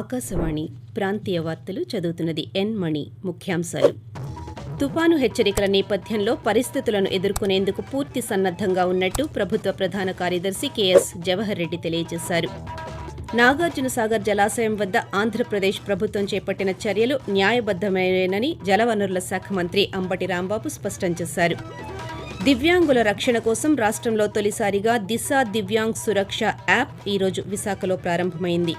ఆకాశవాణి ప్రాంతీయ వార్తలు చదువుతున్నది ఎన్ మణి. ముఖ్యాంశాలు. తుపాను హెచ్చరికల నేపథ్యంలో పరిస్థితులను ఎదుర్కొనేందుకు పూర్తి సన్నద్దంగా ఉన్నట్టు ప్రభుత్వ ప్రధాన కార్యదర్శి కెఎస్ జవహర్ రెడ్డి తెలియజేశారు. నాగార్జునసాగర్ జలాశయం వద్ద ఆంధ్రప్రదేశ్ ప్రభుత్వం చేపట్టిన చర్యలు న్యాయబద్దమైనవని జలవనరుల శాఖ మంత్రి అంబటి రాంబాబు స్పష్టం చేశారు. దివ్యాంగుల రక్షణ కోసం రాష్ట్రంలో తొలిసారిగా దిశ దివ్యాంగ్ సురక్ష యాప్ ఈరోజు విశాఖలో ప్రారంభమైంది.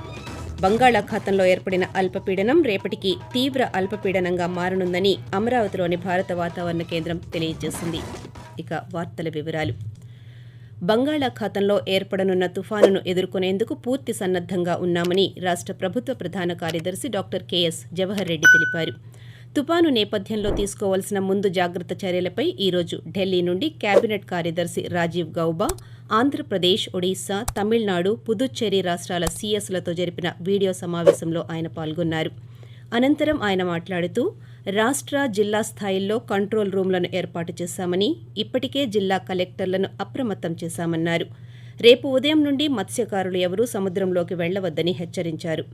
బంగాళాఖాతంలో ఏర్పడిన అల్పపీడనం రేపటికి తీవ్ర అల్పపీడనంగా మారనుందని అమరావతిలోని భారత వాతావరణ కేంద్రం తెలియజేసింది. ఇక వార్తల వివరాలు. బంగాళాఖాతంలో ఏర్పడనున్న తుఫానును ఎదుర్కొనేందుకు పూర్తి సన్నద్దంగా ఉన్నామని రాష్ట్ర ప్రభుత్వ ప్రధాన కార్యదర్శి డాక్టర్ కెఎస్ జవహర్ రెడ్డి తెలిపారు. తుపాను నేపథ్యంలో తీసుకోవాల్సిన ముందు జాగ్రత్త చర్యలపై ఈరోజు ఢిల్లీ నుండి కేబినెట్ కార్యదర్శి రాజీవ్ గౌబా, ఆంధ్రప్రదేశ్, ఒడిశా, తమిళనాడు, పుదుచ్చేరి రాష్ట్రాల సీఎస్లతో జరిపిన వీడియో సమావేశంలో ఆయన పాల్గొన్నారు. అనంతరం ఆయన మాట్లాడుతూ రాష్ట్ర, జిల్లా స్థాయిల్లో కంట్రోల్ రూమ్లను ఏర్పాటు చేశామని, ఇప్పటికే జిల్లా కలెక్టర్లను అప్రమత్తం చేశామన్నారు. రేపు ఉదయం నుండి మత్స్యకారులు ఎవరూ సముద్రంలోకి వెళ్లవద్దని హెచ్చరించారు.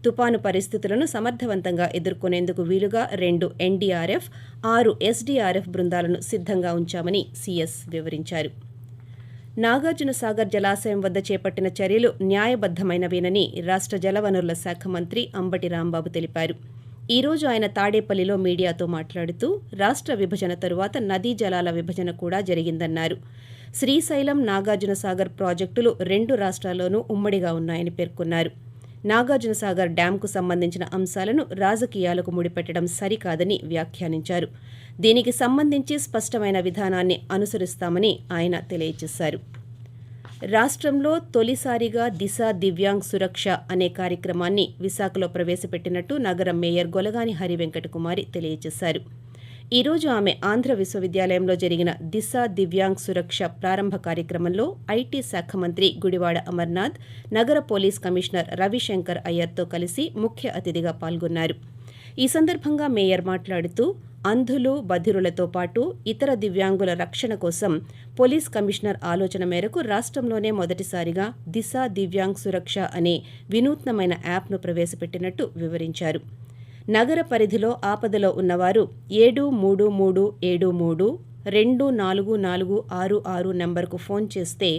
తుపాను పరిస్థితులను సమర్థవంతంగా ఎదుర్కొనేందుకు వీలుగా 2 ఎన్డీఆర్ఎఫ్, 6 ఎస్డీఆర్ఎఫ్ బృందాలను సిద్ధంగా ఉంచామని సీఎస్ వివరించారు. నాగార్జునసాగర్ జలాశయం వద్ద చేపట్టిన చర్యలు న్యాయబద్దమైనవేనని రాష్ట్ర జలవనరుల శాఖ మంత్రి అంబటి రాంబాబు తెలిపారు. ఈ రోజు ఆయన తాడేపల్లిలో మీడియాతో మాట్లాడుతూ రాష్ట్ర విభజన తరువాత నదీ జలాల విభజన కూడా జరిగిందన్నారు. శ్రీశైలం, నాగార్జునసాగర్ ప్రాజెక్టులు 2 రాష్ట్రాల్లోనూ ఉమ్మడిగా ఉన్నాయని పేర్కొన్నారు. నాగార్జునసాగర్ డ్యాంకు సంబంధించిన అంశాలను రాజకీయాలకు ముడిపెట్టడం సరికాదని వ్యాఖ్యానించారు. దీనికి సంబంధించి స్పష్టమైన విధానాన్ని అనుసరిస్తామని ఆయన తెలియజేశారు. రాష్ట్రంలో తొలిసారిగా దిశ దివ్యాంగ్ సురక్ష అనే కార్యక్రమాన్ని విశాఖలో ప్రవేశపెట్టినట్టు నగర మేయర్ గొలగాని హరివెంకటకుమారి తెలియజేశారు. ఈ రోజు ఆమె ఆంధ్ర విశ్వవిద్యాలయంలో జరిగిన దిశ దివ్యాంగ్ సురక్ష ప్రారంభ కార్యక్రమంలో ఐటీ శాఖ మంత్రి గుడివాడ అమర్నాథ్, నగర పోలీస్ కమిషనర్ రవిశంకర్ అయ్యర్తో కలిసి ముఖ్య అతిథిగా పాల్గొన్నారు. ఈ సందర్భంగా మేయర్ మాట్లాడుతూ అంధులు, బధిరులతో పాటు ఇతర దివ్యాంగుల రక్షణ కోసం పోలీస్ కమిషనర్ ఆలోచన మేరకు రాష్ట్రంలోనే మొదటిసారిగా దిశ దివ్యాంగ్ సురక్ష అనే వినూత్నమైన యాప్ను ప్రవేశపెట్టినట్టు వివరించారు. నగర పరిధిలో ఆపదలో ఉన్నవారు 7337324466 నంబర్కు ఫోన్ చేస్తే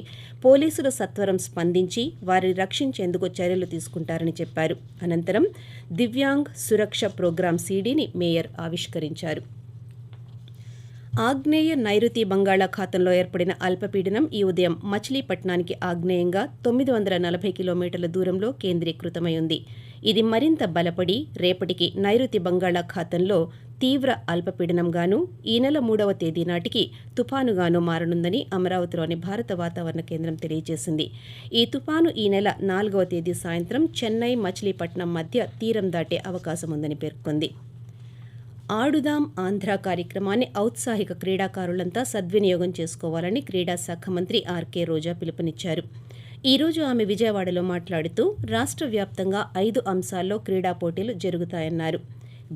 పోలీసులు సత్వరం స్పందించి వారిని రక్షించేందుకు చర్యలు తీసుకుంటారని చెప్పారు. అనంతరం దివ్యాంగ్ సురక్ష ప్రోగ్రాం సీడీని మేయర్ ఆవిష్కరించారు. ఆగ్నేయ నైరుతి బంగాళాఖాతంలో ఏర్పడిన అల్పపీడనం ఈ ఉదయం మచిలీపట్నానికి ఆగ్నేయంగా 940 కిలోమీటర్ల దూరంలో కేంద్రీకృతమై ఉంది. ఇది మరింత బలపడి రేపటికి నైరుతి బంగాళాఖాతంలో తీవ్ర అల్పపీడనంగానూ ఈ నెల 3వ తేదీ నాటికి తుపానుగానూ మారనుందని అమరావతిలోని భారత వాతావరణ కేంద్రం తెలియజేసింది. ఈ తుపాను ఈ నెల 4వ తేదీ సాయంత్రం చెన్నై, మచిలీపట్నం మధ్య తీరం దాటే అవకాశముందని పేర్కొంది. ఆడుదాం ఆంధ్ర కార్యక్రమాన్ని ఔత్సాహిక క్రీడాకారులంతా సద్వినియోగం చేసుకోవాలని క్రీడా శాఖ మంత్రి ఆర్కే రోజా పిలుపునిచ్చారు. ఈ రోజు ఆమె విజయవాడలో మాట్లాడుతూ రాష్ట్ర వ్యాప్తంగా 5 అంశాల్లో క్రీడా పోటీలు జరుగుతాయన్నారు.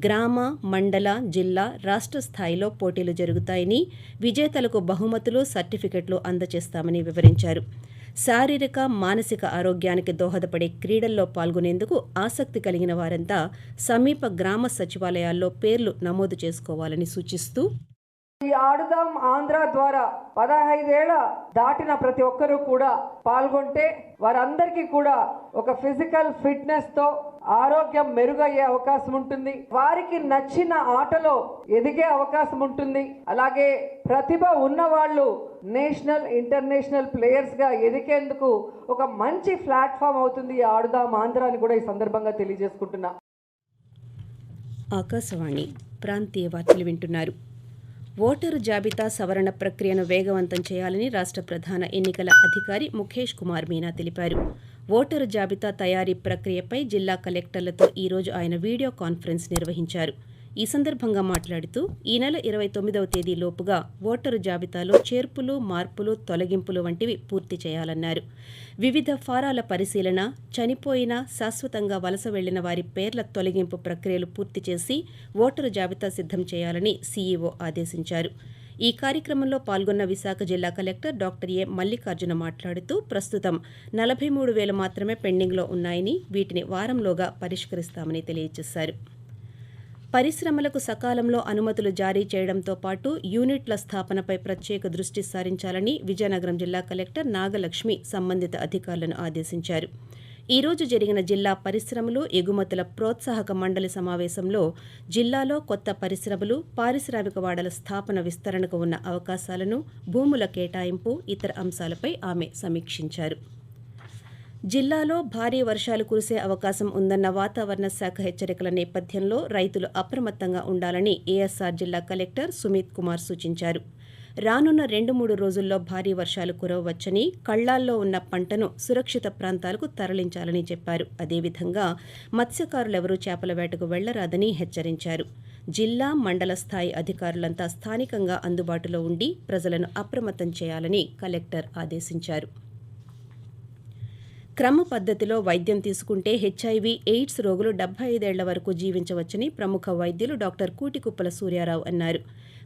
గ్రామ, మండల, జిల్లా, రాష్ట్ర స్థాయిలో పోటీలు జరుగుతాయని, విజేతలకు బహుమతులు, సర్టిఫికెట్లు అందజేస్తామని వివరించారు. శారీరక, మానసిక ఆరోగ్యానికి దోహదపడే క్రీడల్లో పాల్గొనేందుకు ఆసక్తి కలిగిన వారంతా సమీప గ్రామ సచివాలయాల్లో పేర్లు నమోదు చేసుకోవాలని సూచిస్తూ ఈ ఆడుదాం ఆంధ్ర ద్వారా 15 ఏళ్ల దాటిన ప్రతి ఒక్కరూ కూడా పాల్గొంటే వారందరికీ కూడా ఒక ఫిజికల్ ఫిట్నెస్ తో ఆరోగ్యం మెరుగయ్యే అవకాశం ఉంటుంది. వారికి నచ్చిన ఆటలో ఎదిగే అవకాశం ఉంటుంది. అలాగే ప్రతిభ ఉన్నవాళ్ళు నేషనల్, ఇంటర్నేషనల్ ప్లేయర్స్ గా ఎదిగేందుకు ఒక మంచి ప్లాట్ఫామ్ అవుతుంది ఈ ఆడుదాం ఆంధ్ర అని కూడా ఈ సందర్భంగా తెలియజేసుకుంటున్నా. ఆకాశవాణి ప్రాంతీయ వార్తలు వింటున్నారు. ఓటరు జాబితా సవరణ ప్రక్రియను వేగవంతం చేయాలని రాష్ట్ర ప్రధాన ఎన్నికల అధికారి ముఖేష్ కుమార్ మీనా తెలిపారు. ఓటరు జాబితా తయారీ ప్రక్రియపై జిల్లా కలెక్టర్లతో ఈ రోజు ఆయన వీడియో కాన్ఫరెన్స్ నిర్వహించారు. ఈ సందర్భంగా మాట్లాడుతూ ఈ నెల 29వ తేదీ లోపుగా ఓటరు జాబితాలో చేర్పులు, మార్పులు, తొలగింపులు వంటివి పూర్తి చేయాలన్నారు. వివిధ ఫారాల పరిశీలన, చనిపోయిన, శాశ్వతంగా వలస వెళ్లిన వారి పేర్ల తొలగింపు ప్రక్రియలు పూర్తి చేసి ఓటరు జాబితా సిద్ధం చేయాలని సీఈఓ ఆదేశించారు. ఈ కార్యక్రమంలో పాల్గొన్న విశాఖ జిల్లా కలెక్టర్ డాక్టర్ ఏ మల్లికార్జున మాట్లాడుతూ ప్రస్తుతం 43,000 మాత్రమే పెండింగ్లో ఉన్నాయని వీటిని వారంలోగా పరిష్కరిస్తామని తెలియజేశారు. పరిశ్రమలకు సకాలంలో అనుమతులు జారీ చేయడంతో పాటు యూనిట్ల స్థాపనపై ప్రత్యేక దృష్టి సారించాలని విజయనగరం జిల్లా కలెక్టర్ నాగలక్ష్మి సంబంధిత అధికారులను ఆదేశించారు. ఈ రోజు జరిగిన జిల్లా పరిశ్రమలు ఎగుమతుల ప్రోత్సాహక మండలి సమావేశంలో జిల్లాలో కొత్త పరిశ్రమలు, పారిశ్రామిక వాడల స్థాపన విస్తరణకు ఉన్న అవకాశాలను, భూముల కేటాయింపు, ఇతర అంశాలపై ఆమె సమీక్షించారు. జిల్లాలో భారీ వర్షాలు కురిసే అవకాశం ఉందన్న వాతావరణ శాఖ హెచ్చరికల నేపథ్యంలో రైతులు అప్రమత్తంగా ఉండాలని ఏఎస్ఆర్ జిల్లా కలెక్టర్ సుమిత్ కుమార్ సూచించారు. రానున్న 2-3 రోజుల్లో భారీ వర్షాలు కురవవచ్చని, కళ్లాల్లో ఉన్న పంటను సురక్షిత ప్రాంతాలకు తరలించాలని చెప్పారు. అదేవిధంగా మత్స్యకారులెవరూ చేపల వేటకు వెళ్లరాదని హెచ్చరించారు. జిల్లా, మండల స్థాయి అధికారులంతా స్థానికంగా అందుబాటులో ఉండి ప్రజలను అప్రమత్తం చేయాలని కలెక్టర్ ఆదేశించారు. క్రమ పద్ధతిలో వైద్యం తీసుకుంటే హెచ్ఐవి, ఎయిడ్స్ రోగులు 75 ఏళ్ల వరకు జీవించవచ్చని ప్రముఖ వైద్యులు డాక్టర్ కూటికుప్పల సూర్యారావు అన్నారు.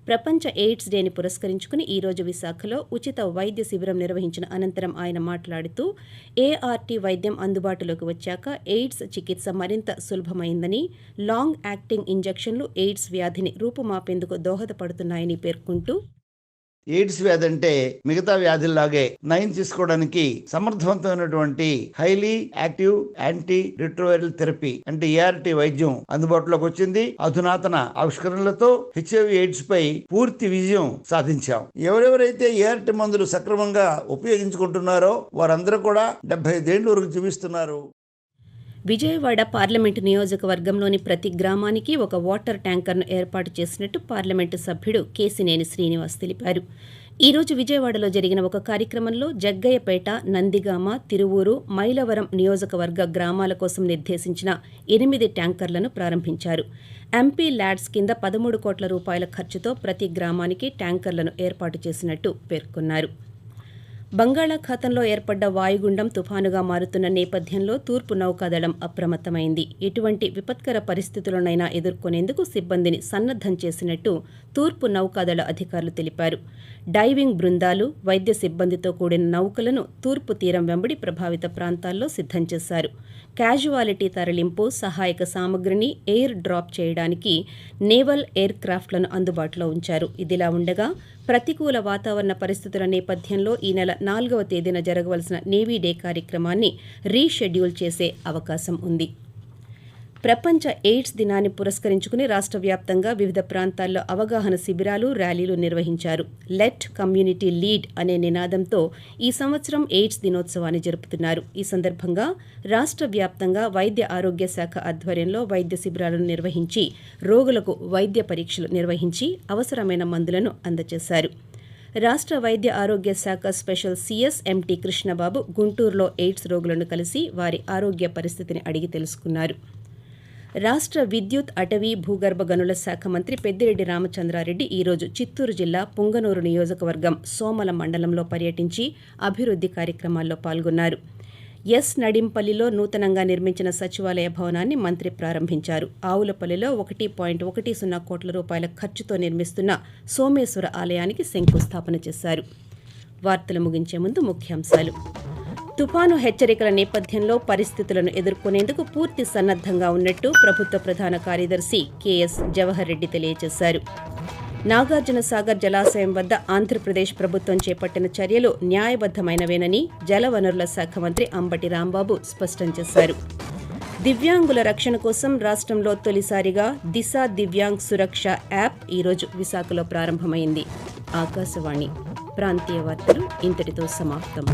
ప్రపంచ ఎయిడ్స్ డేని పురస్కరించుకుని ఈ రోజు విశాఖలో ఉచిత వైద్య శిబిరం నిర్వహించిన అనంతరం ఆయన మాట్లాడుతూ ఏఆర్టీ వైద్యం అందుబాటులోకి వచ్చాక ఎయిడ్స్ చికిత్స మరింత సులభమైందని, లాంగ్ యాక్టింగ్ ఇంజెక్షన్లు ఎయిడ్స్ వ్యాధిని రూపుమాపేందుకు దోహదపడుతున్నాయని పేర్కొంటూ ఎయిడ్స్ వ్యాధి అంటే మిగతా వ్యాధుల్లాగే నయం తీసుకోవడానికి సమర్థవంతమైనటువంటి highly active anti retroviral therapy అంటే ఏఆర్టీ వైద్యం అందుబాటులోకి వచ్చింది. అధునాతన ఆవిష్కరణలతో హెచ్ఐవి ఎయిడ్స్ పై పూర్తి విజయం సాధించాం. ఎవరెవరైతే ఏఆర్టీ మందులు సక్రమంగా ఉపయోగించుకుంటున్నారో వారందరూ కూడా 75 ఏళ్ల వరకు జీవిస్తున్నారు. విజయవాడ పార్లమెంటు నియోజకవర్గంలోని ప్రతి గ్రామానికి ఒక వాటర్ ట్యాంకర్ను ఏర్పాటు చేసినట్టు పార్లమెంటు సభ్యుడు కేశినేని శ్రీనివాస్ తెలిపారు. ఈ రోజు విజయవాడలో జరిగిన ఒక కార్యక్రమంలో జగ్గయ్యపేట, నందిగామ, తిరువూరు, మైలవరం నియోజకవర్గ గ్రామాల కోసం నిర్దేశించిన 8 ట్యాంకర్లను ప్రారంభించారు. ఎంపీ ల్యాడ్స్ కింద 13 కోట్ల రూపాయల ఖర్చుతో ప్రతి గ్రామానికి ట్యాంకర్లను ఏర్పాటు చేసినట్టు పేర్కొన్నారు. బంగాళాఖాతంలో ఏర్పడ్డ వాయుగుండం తుఫానుగా మారుతున్న నేపథ్యంలో తూర్పు నౌకాదళం అప్రమత్తమైంది. ఎటువంటి విపత్కర పరిస్థితులనైనా ఎదుర్కొనేందుకు సిబ్బందిని సన్నద్దం చేసినట్టు తూర్పు నౌకాదళ అధికారులు తెలిపారు. డైవింగ్ బృందాలు, వైద్య సిబ్బందితో కూడిన నౌకలను తూర్పు తీరం వెంబడి ప్రభావిత ప్రాంతాల్లో సిద్ధం చేశారు. క్యాజువాలిటీ తరలింపు, సహాయక సామగ్రిని ఎయిర్ డ్రాప్ చేయడానికి నేవల్ ఎయిర్ క్రాఫ్ట్లను అందుబాటులో ఉంచారు. ఇదిలా ఉండగా ప్రతికూల వాతావరణ పరిస్థితుల నేపథ్యంలో ఈ నెల 4వ తేదీన జరగవలసిన నేవీ డే కార్యక్రమాన్ని రీషెడ్యూల్ చేసే అవకాశం ఉంది. ప్రపంచ ఎయిడ్స్ దినాన్ని పురస్కరించుకుని రాష్ట్ర వ్యాప్తంగా వివిధ ప్రాంతాల్లో అవగాహన శిబిరాలు, ర్యాలీలు నిర్వహించారు. లెట్ కమ్యూనిటీ లీడ్ అనే నినాదంతో ఈ సంవత్సరం ఎయిడ్స్ దినోత్సవాన్ని జరుపుతున్నారు. ఈ సందర్భంగా రాష్ట్ర వ్యాప్తంగా వైద్య ఆరోగ్య శాఖ ఆధ్వర్యంలో వైద్య శిబిరాలను నిర్వహించి రోగులకు వైద్య పరీక్షలు నిర్వహించి అవసరమైన మందులను అందజేశారు. రాష్ట్ర వైద్య ఆరోగ్య శాఖ స్పెషల్ సిఎస్ ఎంటీ కృష్ణబాబు గుంటూరులో ఎయిడ్స్ రోగులను కలిసి వారి ఆరోగ్య పరిస్థితిని అడిగి తెలుసుకున్నారు. రాష్ట్ర విద్యుత్, అటవీ, భూగర్భ గనుల శాఖ మంత్రి పెద్దిరెడ్డి రామచంద్రారెడ్డి ఈరోజు చిత్తూరు జిల్లా పుంగనూరు నియోజకవర్గం సోమల మండలంలో పర్యటించి అభివృద్ధి కార్యక్రమాల్లో పాల్గొన్నారు. ఎస్ నడింపల్లిలో నూతనంగా నిర్మించిన సచివాలయ భవనాన్ని మంత్రి ప్రారంభించారు. ఆవులపల్లిలో 1.10 కోట్ల రూపాయల ఖర్చుతో నిర్మిస్తున్న సోమేశ్వర ఆలయానికి శంకుస్థాపన చేశారు. వార్తలు ముగించే ముందు ముఖ్యాంశాలు. తుపాను హెచ్చరికల నేపథ్యంలో పరిస్థితులను ఎదుర్కొనేందుకు పూర్తి సన్నద్ధంగా ఉన్నట్టు ప్రభుత్వ ప్రధాన కార్యదర్శి కెఎస్ జవహర్ రెడ్డి తెలియజేశారు. నాగార్జున సాగర్ జలాశయం వద్ద ఆంధ్రప్రదేశ్ ప్రభుత్వం చేపట్టిన చర్యలు న్యాయబద్దమైనవేనని జలవనరుల శాఖ మంత్రి అంబటి రాంబాబు స్పష్టం చేశారు. దివ్యాంగుల రక్షణ కోసం రాష్ట్రంలో తొలిసారిగా దిశ దివ్యాంగ్ సురక్ష యాప్ ఈరోజు విశాఖలో ప్రారంభమైంది. ఆకాశవాణి ప్రాంతీయ వార్తలు ఇంతటితో సమాప్తం.